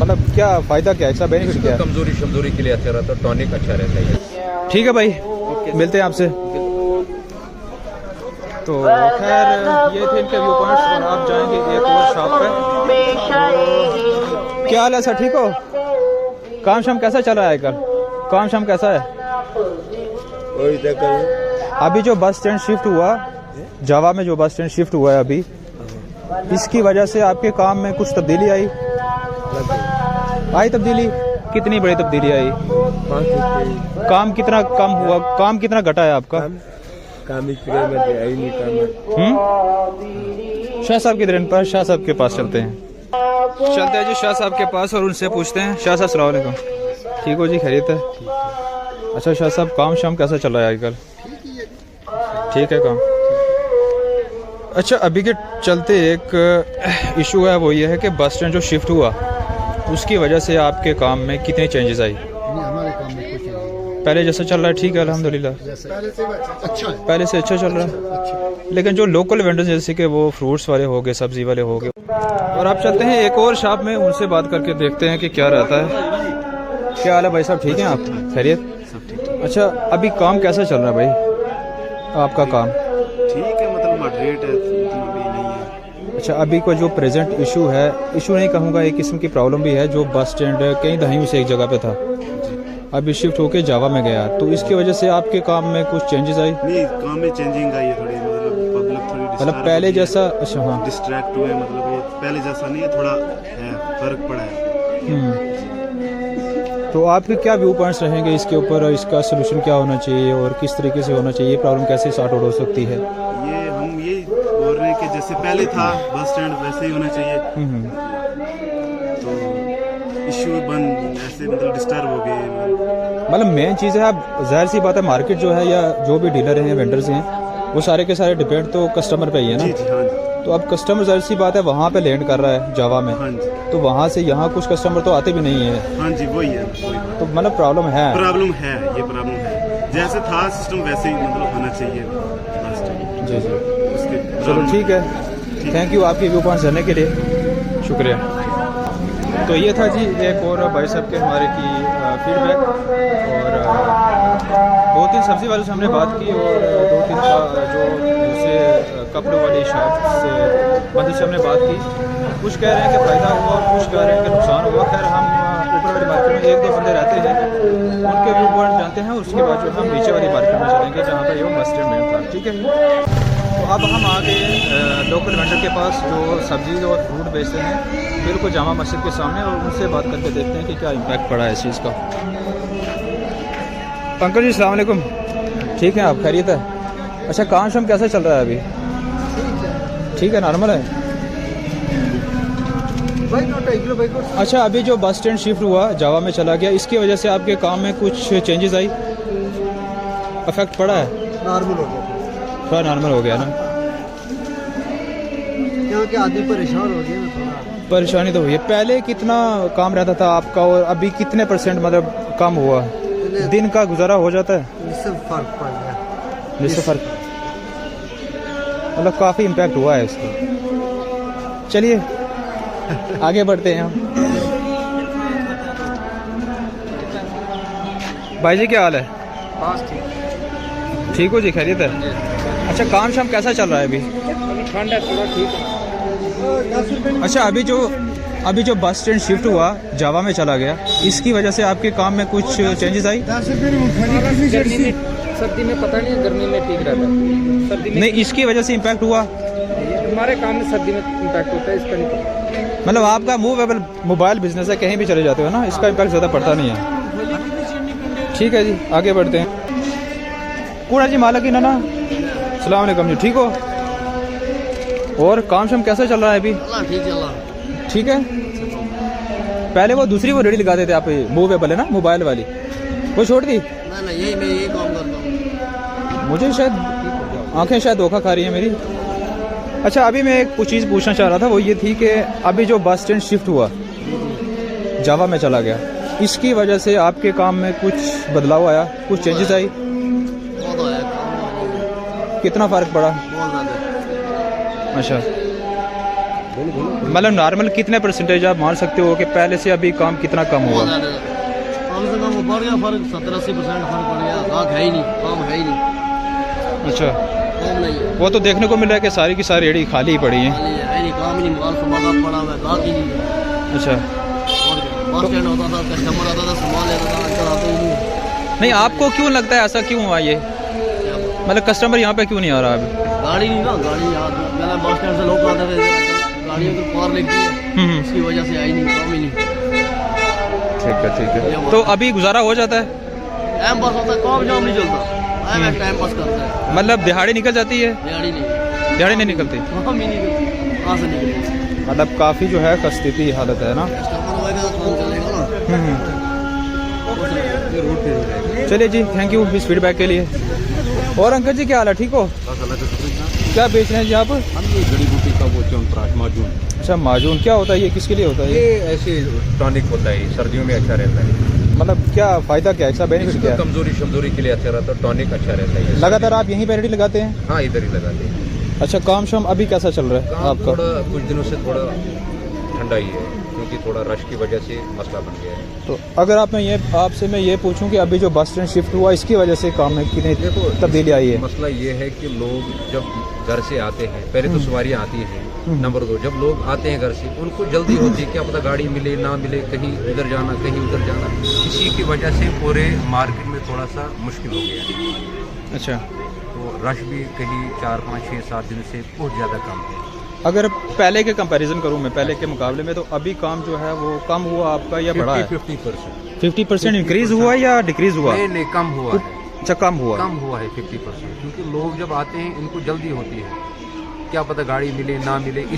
मतलब क्या फ़ायदा क्या है, इसका बेनिफिट क्या है? कमजोरी शमजोरी के लिए अच्छा रहता है, टॉनिक अच्छा रहता है। ठीक है भाई, मिलते हैं आपसे। तो खैर ये थे इनके व्यू पॉइंट्स और आप जाएंगे एक और शॉप पे। क्या हाल है सर, ठीक हो? काम शाम कैसा चल रहा है आजकल? काम शाम कैसा है? अभी जो बस स्टैंड शिफ्ट हुआ, जावा में जो बस स्टैंड शिफ्ट हुआ है अभी, इसकी वजह से आपके काम में कुछ तब्दीली आई? तब्दीली? कितनी बड़ी तब्दीली आई? काम कितना कम हुआ, काम कितना घटा है आपका? शाह साहब की दिन पर शाह साहब के पास चलते हैं जी शाह साहब के पास और उनसे पूछते हैं। शाह साहब अस्सलाम वालेकुम। ठीक हो जी, खैरियत है? अच्छा शाह साहब, काम शाम कैसा चल रहा है आजकल? ठीक है काम। अच्छा, अभी के चलते एक इशू है, वो ये है कि बस स्टैंड जो शिफ्ट हुआ उसकी वजह से आपके काम में कितनी चेंजेस आई? हमारे काम में कुछ नहीं। पहले जैसा चल रहा है ठीक है अल्हम्दुलिल्लाह, पहले से अच्छा चल रहा है। लेकिन जो लोकल वेंडर्स जैसे कि वो फ्रूट्स वाले हो गए, सब्जी वाले हो गए, और आप चलते हैं एक और शॉप में, उनसे बात करके देखते हैं कि क्या रहता है। क्या हाल है भाई साहब, ठीक हैं आप? खैरियत? अच्छा, अभी काम कैसा चल रहा है भाई आपका काम? ठीक है, मतलब मॉडरेट है, इतना भी नहीं है। अच्छा, अभी का जो प्रेजेंट इशू है, इशू नहीं कहूँगा, एक किस्म की प्रॉब्लम भी है, जो बस स्टैंड कई दहाइयों से एक जगह पे था, अभी शिफ्ट होके जावा में गया, तो इसकी वजह से आपके काम में कुछ चेंजेस आई? नहीं, काम में चेंजिंग आई है थोड़ी, मतलब पब्लिक थोड़ी मतलब पहले जैसा? अच्छा हाँ, डिस्ट्रैक्ट हुए, मतलब ये पहले जैसा नहीं है, थोड़ा है फर्क पड़ा है। तो आपके क्या व्यू पॉइंट्स रहेंगे इसके ऊपर, इसका सोल्यूशन क्या होना चाहिए और किस तरीके से होना चाहिए, प्रॉब्लम कैसे सॉर्ट आउट हो सकती है? ये हम यही बोल रहे हैं कि जैसे पहले था बस स्टैंड वैसे ही होना चाहिए। तो इशू बंद ऐसे मतलब डिस्टर्ब हो गए। मतलब मेन चीज़ है, अब जाहिर सी बात है, मार्केट जो है या जो भी डीलर हैं, वेंडर्स हैं, वो सारे के सारे डिपेंड तो कस्टमर पे ही है ना। जी हाँ जी। तो अब कस्टमर जाहिर सी बात है वहाँ पे लैंड कर रहा है जावा में, हाँ जी। तो वहाँ से यहाँ कुछ कस्टमर तो आते भी नहीं है। हाँ जी, वही है, तो मतलब प्रॉब्लम है, ये प्रॉब्लम है। जैसे था सिस्टम वैसे ही मतलब होना चाहिए बस स्टैंड। जी जी, उसके चलो ठीक है, थैंक यू आपके व्यू पॉइंट्स जानने के लिए, शुक्रिया। तो ये था जी एक और भाई साहब के हमारे की फीडबैक, और 2-3 सब्ज़ी वालों से हमने बात की, और 2-3 जो दूसरे कपड़ों वाली शॉप से बंदे से हमने बात की। कुछ कह रहे हैं कि फ़ायदा हुआ और कुछ कह रहे हैं कि नुकसान हुआ। खैर हम ऊपर वाली मार्केट में 1-2 बंदे रहते हैं, उनके व्यू पॉइंट जानते हैं, उसके बाद जो हम नीचे वाली मार्केट में चलेंगे जहाँ पर ये बस स्टैंड मेन था। ठीक है, तो अब हम आ गए लोकल वेंडर के पास जो सब्ज़ी और फ्रूट बेचते हैं बिल्कुल जामा मस्जिद के सामने, और उनसे बात करके देखते हैं कि क्या इम्पैक्ट पड़ा है इस चीज़ का। अंकल जी अस्सलाम वालेकुम, ठीक है आप? खैरियत है? अच्छा, काम शाम कैसा चल रहा है अभी? ठीक है, नॉर्मल है? अच्छा, अभी जो बस स्टैंड शिफ्ट हुआ जावा में चला गया, इसकी वजह से आपके काम में कुछ चेंजेस आई, अफेक्ट पड़ा है? नॉर्मल हो गया, थोड़ा नॉर्मल हो गया ना, क्योंकि आदमी परेशान हो गया ना थोड़ा। परेशानी तो हुई है। पहले कितना काम रहता था आपका और अभी कितने % मतलब कम हुआ? दिन का गुजारा हो जाता है? इससे फर्क पड़ गया, जिससे फर्क मतलब काफ़ी इम्पैक्ट हुआ है इसका। चलिए आगे बढ़ते हैं हम। भाई जी क्या हाल है? बस ठीक हो जी, खैरियत है? अच्छा, काम शाम कैसा चल रहा है अभी? ठंड है थोड़ा, ठीक है। अच्छा, अभी जो बस स्टैंड शिफ्ट हुआ जावा में चला गया, इसकी वजह से आपके काम में कुछ चेंजेस आई? सर्दी में पता नहीं, गर्मी में ठीक रहता है। सर्दी में नहीं, इसकी वजह से इम्पैक्ट हुआ? हमारे काम में सर्दी में इम्पैक्ट होता है, इसका नहीं पता। मतलब आपका मूवेबल मोबाइल बिजनेस है, कहीं भी चले जाते हो ना, इसका इम्पैक्ट ज़्यादा पड़ता नहीं है। ठीक है जी, आगे बढ़ते हैं। कूड़ा जी मालक ही ना ना, अस्सलाम वालेकुम जी, ठीक हो? और काम शाम कैसा चल रहा है अभी? ठीक चल रहा। ठीक है। पहले वो दूसरी वो रेडी लगाते थे आप, मूवेबल है ना, मोबाइल वाली, वो छोड़ दी? मैं यही काम करता हूँ। मुझे शायद आंखें शायद धोखा खा रही हैं मेरी। अच्छा, अभी मैं एक चीज़ पूछना चाह रहा था, वो ये थी कि अभी जो बस स्टैंड शिफ्ट हुआ जावा में चला गया, इसकी वजह से आपके काम में कुछ बदलाव आया, कुछ चेंजेस आई? कितना फ़र्क पड़ा? बहुत ज़्यादा। अच्छा, मतलब नॉर्मल कितने परसेंटेज आप मान सकते हो कि पहले से अभी काम कितना कम हुआ? कम से कम बढ़ गया फर्क, 70-80% फर्क पड़ गया। गाहक है ही नहीं, काम है ही नहीं, अच्छा, काम नहीं है। वो तो देखने को मिल रहा है कि सारी की सारी रेडी खाली ही पड़ी हैं। खाली है ही नहीं, काम ही नहीं, माल सुबह का पड़ा हुआ है, गाहक ही नहीं है। अच्छा, और क्या, बस स्टैंड होता था, कस्टमर आता था, सामान लेता था, अंदर आते ही नहीं। नहीं आपको क्यों लगता है ऐसा क्यों हुआ ये? मतलब कस्टमर यहाँ पे क्यों नहीं आ रहा अभी? गाड़ी नहीं ना, गाड़ी यहाँ पहले बस स्टैंड से लोग आते थे, गाड़ी अगर पार लेती है, उसकी वजह से आई नहीं, काम ही नहीं। ठीक है। तो अभी गुजारा हो जाता है? टाइम पास होता है, काम जाम नहीं चलता, टाइम पास करता है। मतलब दिहाड़ी निकल जाती है? दिहाड़ी नहीं, दिहाड़ी नहीं निकलती, काम ही नहीं करती, कहाँ से निकलेगी? मतलब काफ़ी जो है कस्तीती हालत है ना। कस्टमर होएगा तो काम चलेगा ना। चलिए जी, थैंक यू इस फीडबैक के लिए। और अंकल जी क्या हाल है, ठीक हो? क्या बेच रहे हैं जी आप? हम ये जड़ी बूटी का वो च्यवनप्राश माजून, अच्छा, माजून क्या होता है ये, किसके लिए होता है ये ये? ऐसे टॉनिक होता है, सर्दियों में अच्छा रहता है। मतलब क्या फ़ायदा क्या है, इसका बेनिफिट क्या है? कमजोरी शमजोरी के लिए अच्छा रहता है, टॉनिक अच्छा रहता है। लगातार आप यहीं पे रेडी लगाते हैं? हाँ, इधर ही लगाते हैं। अच्छा, काम शाम अभी कैसा चल रहा है काम आपका? थोड़ा कुछ दिनों से थोड़ा ठंडा ही है, क्योंकि थोड़ा रश की वजह से मसला बन गया है। तो अगर आपसे मैं ये पूछूं कि अभी जो बस स्टैंड शिफ्ट हुआ इसकी वजह से काम में कितनी तब्दीली आई है? मसला ये है कि लोग जब घर से आते हैं, पहले तो सवारियाँ आती हैं, नंबर 2 जब लोग आते हैं घर से, उनको जल्दी होती है, क्या पता गाड़ी मिले ना मिले, कहीं इधर जाना कहीं उधर जाना, इसी की वजह से पूरे मार्केट में थोड़ा सा मुश्किल हो गया है। अच्छा, तो रश भी कहीं 4, 5, 6, 7 दिन से बहुत ज़्यादा कम है। अगर पहले के कंपैरिजन करूं मैं, पहले के मुकाबले में, तो अभी काम जो है वो कम हुआ आपका या बढ़ा है? 50% 50% इंक्रीज हुआ या डिक्रीज हुआ? नहीं, कम हुआ है। अच्छा, कम हुआ। कम हुआ है 50%, क्योंकि लोग जब आते हैं इनको जल्दी होती है, क्या पता गाड़ी मिले ना मिले, इस